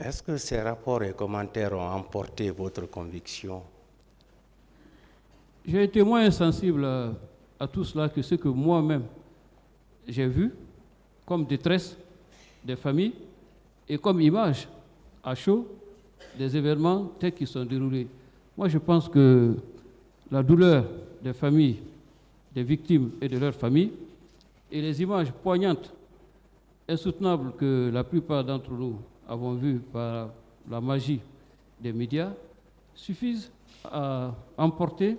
Est-ce que ces rapports et commentaires ont emporté votre conviction? J'ai été moins insensible à tout cela que ce que moi-même j'ai vu comme détresse des familles et comme image à chaud des événements tels qu'ils sont déroulés. Moi, je pense que la douleur des familles, des victimes et de leurs familles, et les images poignantes, insoutenables que la plupart d'entre nous avons vues par la magie des médias, suffisent à emporter,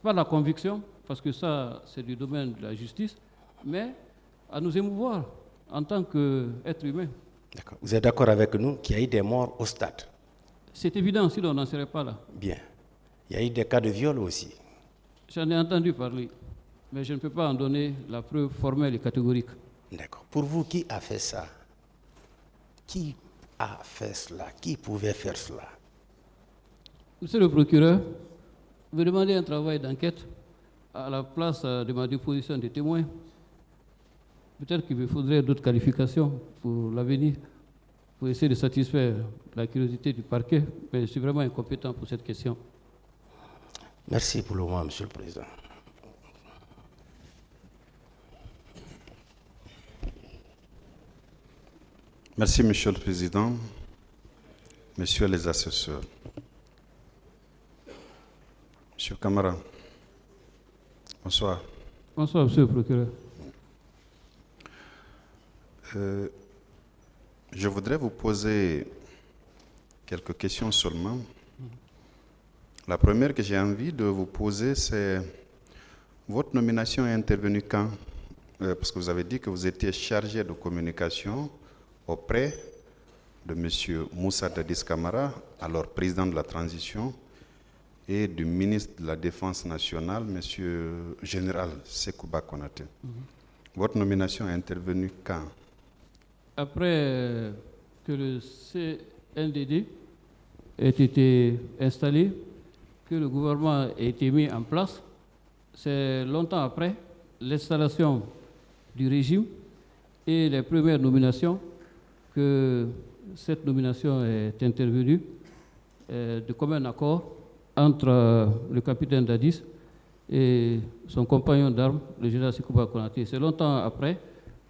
pas la conviction, parce que ça, c'est du domaine de la justice, mais à nous émouvoir en tant qu'êtres humains. D'accord. Vous êtes d'accord avec nous qu'il y a eu des morts au stade? C'est évident, sinon on n'en serait pas là. Bien. Il y a eu des cas de viol aussi? J'en ai entendu parler, mais je ne peux pas en donner la preuve formelle et catégorique. D'accord. Pour vous, qui a fait ça? Qui a fait cela? Qui pouvait faire cela? Monsieur le procureur, vous demandez un travail d'enquête à la place de ma déposition de témoin. Peut-être qu'il me faudrait d'autres qualifications pour l'avenir, pour essayer de satisfaire la curiosité du parquet, mais je suis vraiment incompétent pour cette question. Merci pour le moment, Monsieur le Président. Merci, Monsieur le Président, Messieurs les assesseurs. Monsieur Camara, bonsoir. Bonsoir, Monsieur le procureur. Je voudrais vous poser quelques questions seulement. La première que j'ai envie de vous poser, c'est votre nomination est intervenue quand? Parce que vous avez dit que vous étiez chargé de communication auprès de M. Moussa Dadis Camara, alors président de la transition, et du ministre de la Défense nationale, M. Général Sekouba Konaté. Votre nomination est intervenue quand? Après que le CNDD ait été installé, que le gouvernement ait été mis en place, c'est longtemps après l'installation du régime et les premières nominations que cette nomination est intervenue de commun accord entre le capitaine Dadis et son compagnon d'armes, le général Sekouba Konaté. C'est longtemps après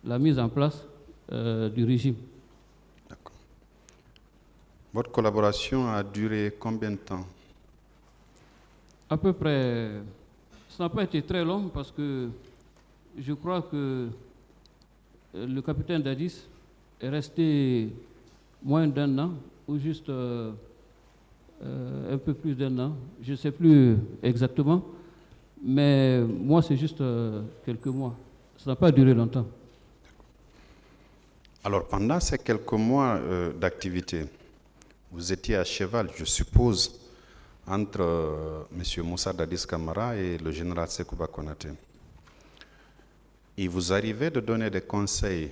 la mise en place du régime. D'accord. Votre collaboration a duré combien de temps? À peu près, ça n'a pas été très long parce que je crois que le capitaine Dadis est resté moins d'1 an ou juste un peu plus d'1 an. Je ne sais plus exactement, mais moi c'est juste quelques mois. Ça n'a pas duré longtemps. Alors pendant ces quelques mois d'activité, vous étiez à cheval, je suppose, entre M. Moussa Dadis Camara et le général Sekouba Konaté. Il vous arrivait de donner des conseils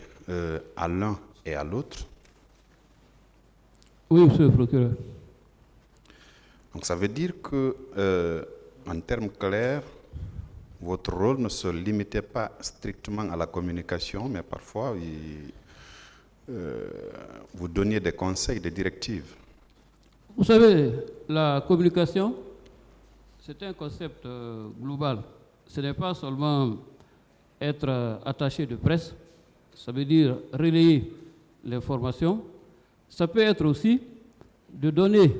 à l'un et à l'autre? Oui, monsieur le procureur. Donc ça veut dire que, en termes clairs, votre rôle ne se limitait pas strictement à la communication, mais parfois vous donniez des conseils, des directives. Vous savez, la communication, c'est un concept global. Ce n'est pas seulement être attaché de presse, ça veut dire relayer l'information. Ça peut être aussi de donner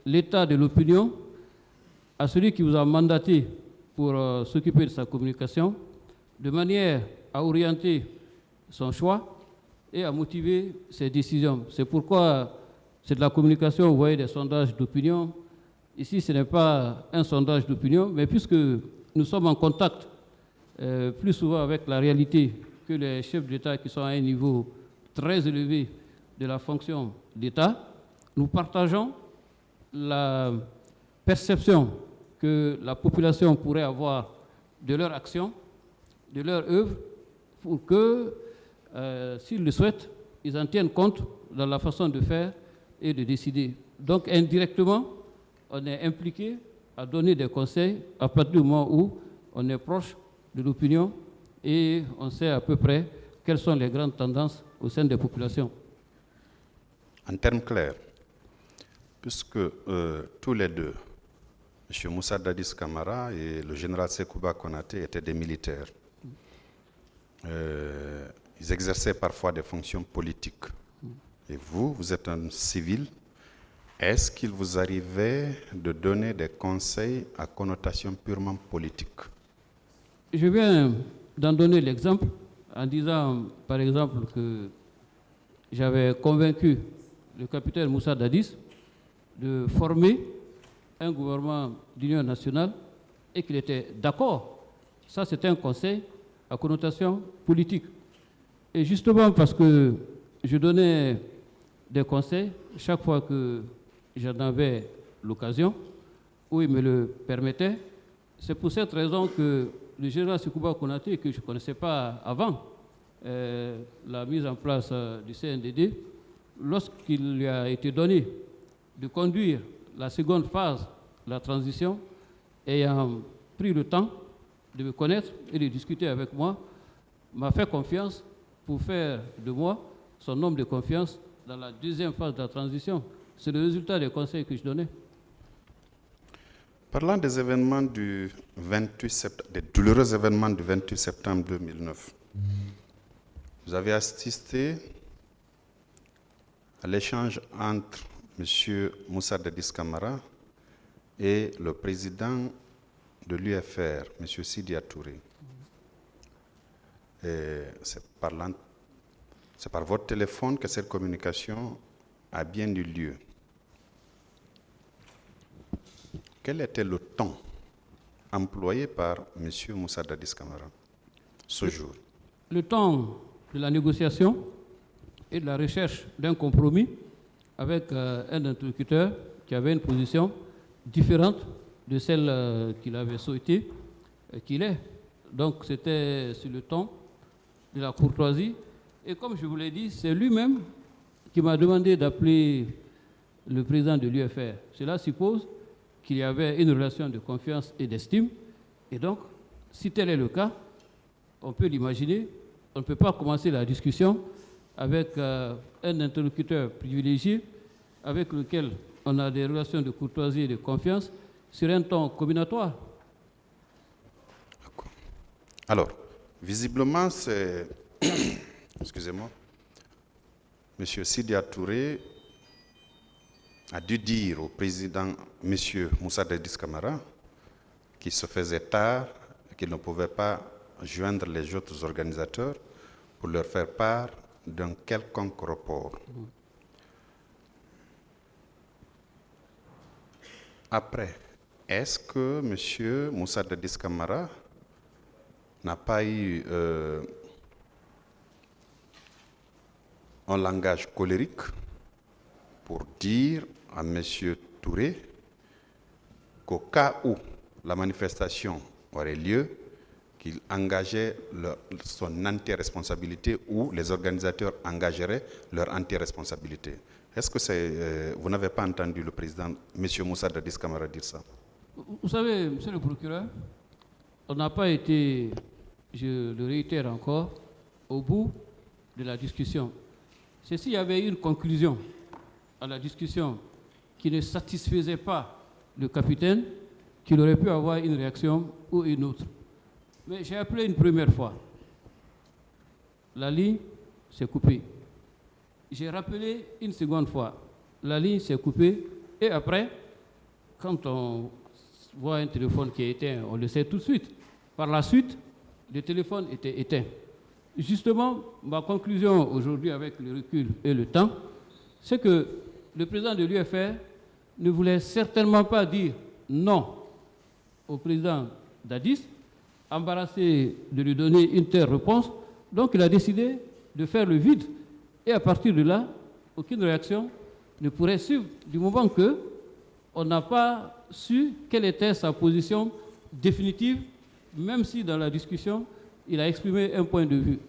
l'état de l'opinion à celui qui vous a mandaté pour s'occuper de sa communication, de manière à orienter son choix et à motiver ses décisions. C'est pourquoi c'est de la communication, vous voyez, des sondages d'opinion. Ici, ce n'est pas un sondage d'opinion, mais puisque nous sommes en contact plus souvent avec la réalité que les chefs d'État qui sont à un niveau très élevé de la fonction d'État, nous partageons la perception que la population pourrait avoir de leur action, de leur œuvre, pour que, s'ils le souhaitent, ils en tiennent compte dans la façon de faire et de décider. Donc, indirectement, on est impliqué à donner des conseils à partir du moment où on est proche de l'opinion et on sait à peu près quelles sont les grandes tendances au sein des populations. En termes clairs, puisque tous les deux, M. Moussa Dadis Camara et le général Sekouba Konaté étaient des militaires. Ils exerçaient parfois des fonctions politiques. Et vous êtes un civil. Est-ce qu'il vous arrivait de donner des conseils à connotation purement politique? Je viens d'en donner l'exemple en disant, par exemple, que j'avais convaincu le capitaine Moussa Dadis de former un gouvernement d'union nationale et qu'il était d'accord. Ça, c'était un conseil à connotation politique. Et justement parce que je donnais des conseils chaque fois que j'en avais l'occasion, où il me le permettait, c'est pour cette raison que le général Sekouba Konaté, que je ne connaissais pas avant la mise en place du CNDD, lorsqu'il lui a été donné de conduire la seconde phase de la transition, ayant pris le temps de me connaître et de discuter avec moi, m'a fait confiance pour faire de moi son homme de confiance dans la deuxième phase de la transition. C'est le résultat des conseils que je donnais. Parlant des événements du 28 septembre, des douloureux événements du 28 septembre 2009, vous avez assisté à l'échange entre M. Moussa Dadis Camara et le président de l'UFR, M. Sidya Touré. C'est par votre téléphone que cette communication a bien eu lieu. Quel était le ton employé par M. Moussa Dadis Camara ce jour? Le temps de la négociation et de la recherche d'un compromis avec un interlocuteur qui avait une position différente de celle qu'il avait souhaité qu'il ait. Donc c'était sur le ton de la courtoisie. Et comme je vous l'ai dit, c'est lui-même qui m'a demandé d'appeler le président de l'UFR. Cela suppose qu'il y avait une relation de confiance et d'estime. Et donc, si tel est le cas, on peut l'imaginer, on ne peut pas commencer la discussion avec un interlocuteur privilégié avec lequel on a des relations de courtoisie et de confiance sur un ton combinatoire. Alors, visiblement, c'est... Excusez-moi. M. Sidya Touré a dû dire au président, M. Moussa Dadis Camara, qu'il se faisait tard, qu'il ne pouvait pas joindre les autres organisateurs pour leur faire part d'un quelconque report. Après, est-ce que M. Moussa Dadis Camara n'a pas eu un langage colérique pour dire à M. Touré qu'au cas où la manifestation aurait lieu, qu'il engageait son anti-responsabilité ou les organisateurs engageraient leur anti-responsabilité? Est-ce que vous n'avez pas entendu le président, M. Moussa Dadis Camara, dire ça? Vous savez, monsieur le procureur, on n'a pas été, je le réitère encore, au bout de la discussion. C'est s'il y avait une conclusion à la discussion qui ne satisfaisait pas le capitaine, qu'il aurait pu avoir une réaction ou une autre. Mais j'ai appelé une première fois. La ligne s'est coupée. J'ai rappelé une seconde fois. La ligne s'est coupée. Et après, quand on voit un téléphone qui est éteint, on le sait tout de suite. Par la suite, le téléphone était éteint. Justement, ma conclusion aujourd'hui avec le recul et le temps, c'est que le président de l'UFR ne voulait certainement pas dire non au président Dadis, embarrassé de lui donner une telle réponse. Donc il a décidé de faire le vide. Et à partir de là, aucune réaction ne pourrait suivre du moment qu'on n'a pas su quelle était sa position définitive, même si dans la discussion, il a exprimé un point de vue.